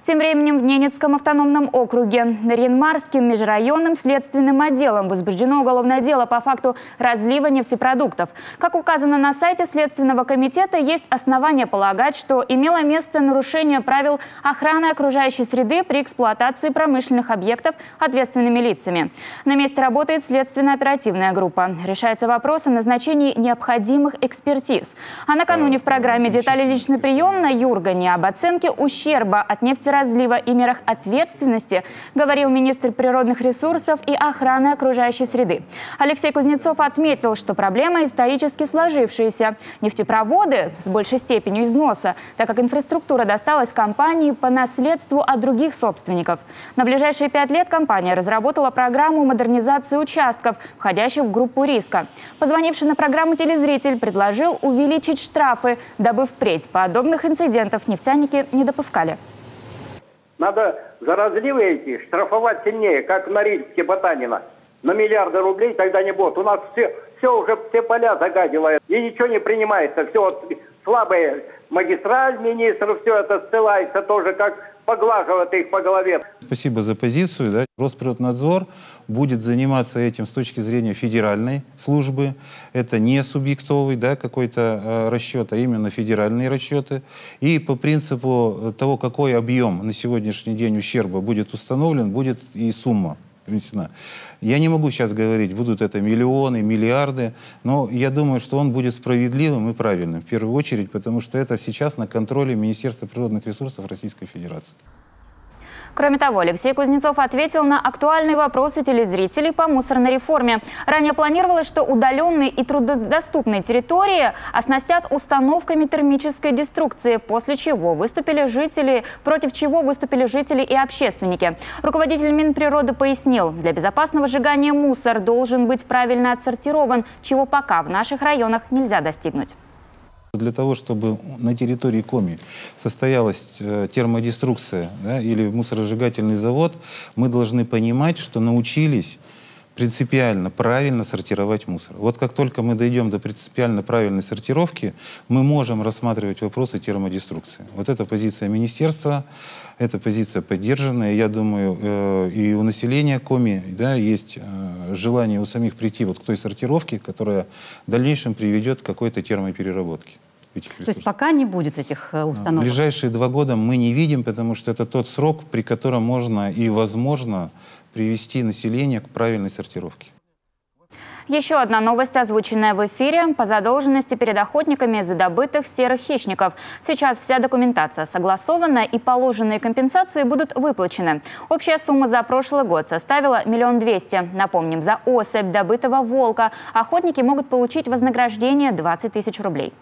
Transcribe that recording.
Тем временем в Ненецком автономном округе Нарьян-Марским межрайонным следственным отделом возбуждено уголовное дело по факту разлива нефтепродуктов. Как указано на сайте Следственного комитета, есть основания полагать, что имело место нарушение правил охраны окружающей среды при эксплуатации промышленных объектов ответственными лицами. На месте работает следственно-оперативная группа. Решается вопрос о назначении необходимых экспертиз. А накануне в программе «Детали личный прием» на Юргане об оценке ущерба от нефтеразлива и мерах ответственности говорил министр природных ресурсов и охраны окружающей среды. Алексей Кузнецов отметил, что проблема исторически сложившаяся. Нефтепроводы с большей степенью износа, так как инфраструктура досталась компании по наследству от других собственников. На ближайшие 5 лет компания разработала программу модернизации участков, входящих в группу риска. Позвонивший на программу телезритель предложил увеличить штрафы, дабы впредь подобных инцидентов нефтяники не допускали. Надо за разливы эти штрафовать сильнее, как в Норильске, Ботанина. На миллиарды рублей тогда не будет. У нас все уже, все поля загадило. И ничего не принимается. Все вот, слабая магистраль, министр, все это ссылается тоже, как поглаживает их по голове. Спасибо за позицию. Да. Росприроднадзор будет заниматься этим с точки зрения федеральной службы. Это не субъектовый, да, какой-то расчет, а именно федеральные расчеты. И по принципу того, какой объем на сегодняшний день ущерба будет установлен, будет и сумма принесена. Я не могу сейчас говорить, будут это миллионы, миллиарды, но я думаю, что он будет справедливым и правильным, в первую очередь, потому что это сейчас на контроле Министерства природных ресурсов Российской Федерации. Кроме того, Алексей Кузнецов ответил на актуальные вопросы телезрителей по мусорной реформе. Ранее планировалось, что удаленные и труднодоступные территории оснастят установками термической деструкции, против чего выступили жители и общественники. Руководитель Минприроды пояснил, для безопасного сжигания мусор должен быть правильно отсортирован, чего пока в наших районах нельзя достигнуть. Для того, чтобы на территории Коми состоялась термодеструкция, да, или мусоросжигательный завод, мы должны понимать, что научились принципиально правильно сортировать мусор. Вот как только мы дойдем до принципиально правильной сортировки, мы можем рассматривать вопросы термодеструкции. Вот это позиция министерства, эта позиция поддержанная. Я думаю, и у населения Коми, да, есть желание у самих прийти вот к той сортировке, которая в дальнейшем приведет к какой-то термопереработке. То есть пока не будет этих установок? В ближайшие 2 года мы не видим, потому что это тот срок, при котором можно и возможно привести население к правильной сортировке. Еще одна новость, озвученная в эфире, по задолженности перед охотниками за добытых серых хищников. Сейчас вся документация согласована и положенные компенсации будут выплачены. Общая сумма за прошлый год составила 1 200 000. Напомним, за особь добытого волка охотники могут получить вознаграждение 20 000 рублей.